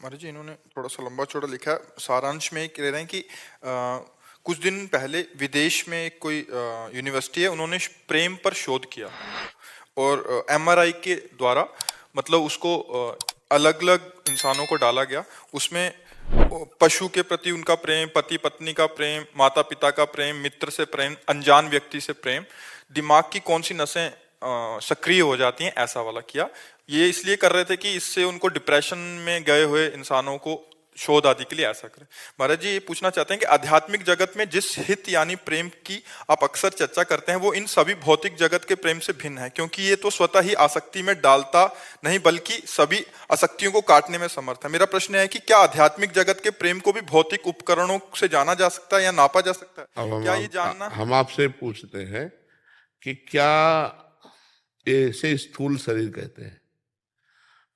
महाराज जी, इन्होंने थोड़ा सा लंबा चौड़ा लिखा है। सारांश में कह रहे हैं कि कुछ दिन पहले विदेश में एक कोई यूनिवर्सिटी है, उन्होंने प्रेम पर शोध किया और एमआरआई के द्वारा मतलब उसको अलग अलग इंसानों को डाला गया। उसमें पशु के प्रति उनका प्रेम, पति पत्नी का प्रेम, माता पिता का प्रेम, मित्र से प्रेम, अनजान व्यक्ति से प्रेम, दिमाग की कौन सी नसें सक्रिय हो जाती हैं, ऐसा वाला किया। ये इसलिए कर रहे थे कि इससे उनको डिप्रेशन में गए हुए इंसानों को शोध आदि के लिए ऐसा करें। महाराज जी, ये पूछना चाहते हैं कि आध्यात्मिक जगत में जिस हित यानी प्रेम की आप अक्सर चर्चा करते हैं, वो इन सभी भौतिक जगत के प्रेम से भिन्न है, क्योंकि ये तो स्वतः ही आसक्ति में डालता नहीं बल्कि सभी आसक्तियों को काटने में समर्थ है। मेरा प्रश्न है कि क्या आध्यात्मिक जगत के प्रेम को भी भौतिक उपकरणों से जाना जा सकता है या नापा जा सकता है? क्या ये जानना हम आपसे पूछते हैं कि क्या इसे स्थूल शरीर कहते हैं,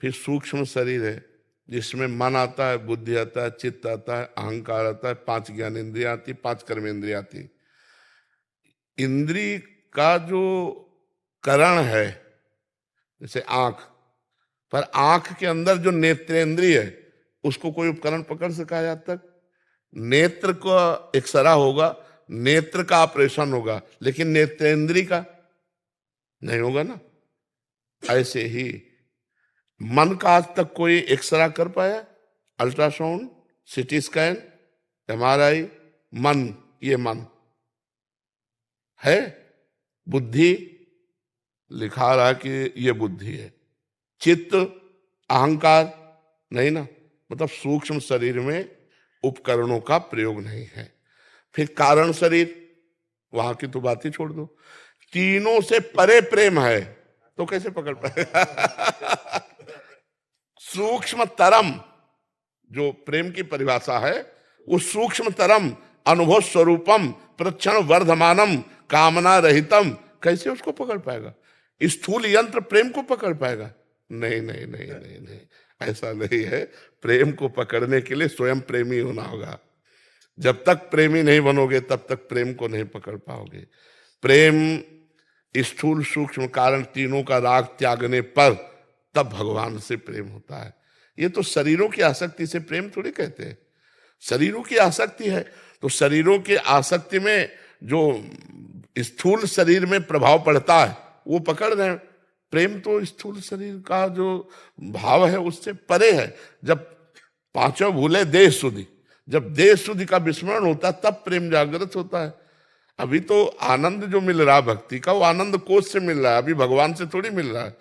फिर सूक्ष्म शरीर है जिसमें मन आता है, बुद्धि आता है, चित्त आता है, अहंकार आता है, 5 ज्ञानेंद्रियां आती, 5 कर्मेंद्रियां आती। इंद्री का जो करण है, जैसे आंख, पर आंख के अंदर जो नेत्रेंद्रिय है उसको कोई उपकरण पकड़ सका है? आज तक नेत्र का एक्सरा होगा, नेत्र का ऑपरेशन होगा, लेकिन नेत्रेंद्रिय का नहीं होगा ना। ऐसे ही मन का आज तक कोई एक्सरा कर पाया? अल्ट्रासाउंड, सिटी स्कैन, एमआरआई, मन, ये मन है। बुद्धि लिखा रहा कि ये बुद्धि है। चित्त, अहंकार नहीं ना। मतलब सूक्ष्म शरीर में उपकरणों का प्रयोग नहीं है। फिर कारण शरीर, वहां की तो बात ही छोड़ दो। तीनों से परे प्रेम है तो कैसे पकड़ पाएगा? सूक्ष्म तरम जो प्रेम की परिभाषा है, वो सूक्ष्म तरम अनुभव स्वरूपम प्रक्षण वर्धमानम कामना रहितम, कैसे उसको पकड़ पाएगा? स्थूल यंत्र प्रेम को पकड़ पाएगा? नहीं नहीं नहीं नहीं नहीं, ऐसा नहीं है। प्रेम को पकड़ने के लिए स्वयं प्रेमी होना होगा। जब तक प्रेमी नहीं बनोगे तब तक प्रेम को नहीं पकड़ पाओगे। प्रेम स्थूल सूक्ष्म कारण तीनों का राग त्यागने पर तब भगवान से प्रेम होता है। ये तो शरीरों की आसक्ति से प्रेम थोड़ी कहते हैं। शरीरों की आसक्ति है तो शरीरों की आसक्ति में जो स्थूल शरीर में प्रभाव पड़ता है वो पकड़ रहे हैं। प्रेम तो स्थूल शरीर का जो भाव है उससे परे है। जब पांचों भूले देह शुद्धि, जब देह शुद्धि का विस्मरण होता है तब प्रेम जागृत होता है। अभी तो आनंद जो मिल रहा है भक्ति का, वो आनंद कोष से मिल रहा है, अभी भगवान से थोड़ी मिल रहा है।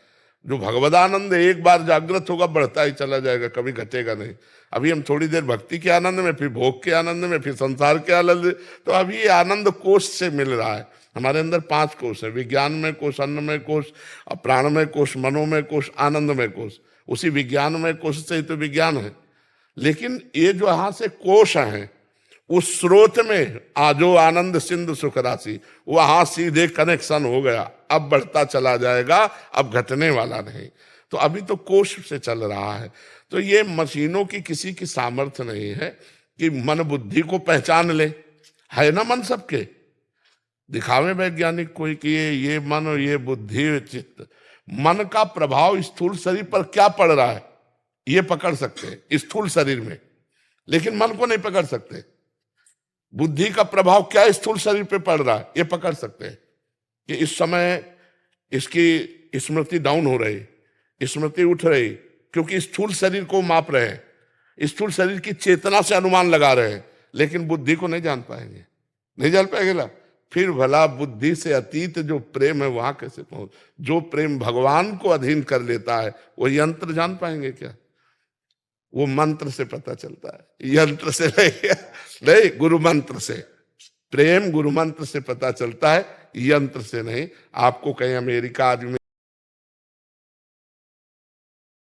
जो भगवदानंद एक बार जागृत होगा बढ़ता ही चला जाएगा, कभी घटेगा नहीं। अभी हम थोड़ी देर भक्ति के आनंद में, फिर भोग के आनंद में, फिर संसार के आनंद, तो अभी ये आनंद कोष से मिल रहा है। हमारे अंदर 5 कोष है, विज्ञानमय कोष, अन्नमय कोष, प्राणमय कोष, मनोमय कोष, आनंदमय कोष। उसी विज्ञानमय कोष से ही तो विज्ञान है। लेकिन ये जो यहाँ से कोष हैं उस स्रोत में आजो आनंद सिंधु सुख राशि, वहां सीधे कनेक्शन हो गया। अब बढ़ता चला जाएगा, अब घटने वाला नहीं। तो अभी तो कोष से चल रहा है। तो ये मशीनों की किसी की सामर्थ्य नहीं है कि मन बुद्धि को पहचान ले। है ना मन सबके, दिखावे वैज्ञानिक कोई कि ये मन और ये बुद्धि चित्त। मन का प्रभाव स्थूल शरीर पर क्या पड़ रहा है ये पकड़ सकते हैं स्थूल शरीर में, लेकिन मन को नहीं पकड़ सकते। बुद्धि का प्रभाव क्या स्थूल शरीर पे पड़ रहा है ये पकड़ सकते हैं कि इस समय इसकी स्मृति डाउन हो रही, स्मृति उठ रही, क्योंकि स्थूल शरीर को माप रहे हैं, स्थूल शरीर की चेतना से अनुमान लगा रहे हैं, लेकिन बुद्धि को नहीं जान पाएंगे। नहीं जान पाएंगे ना। फिर भला बुद्धि से अतीत जो प्रेम है वहां कैसे पहुंच? जो प्रेम भगवान को अधीन कर लेता है वो यंत्र जान पाएंगे क्या? वो मंत्र से पता चलता है, यंत्र से नहीं, गुरु मंत्र से। प्रेम गुरु मंत्र से पता चलता है, यंत्र से नहीं। आपको कहीं अमेरिका आदमी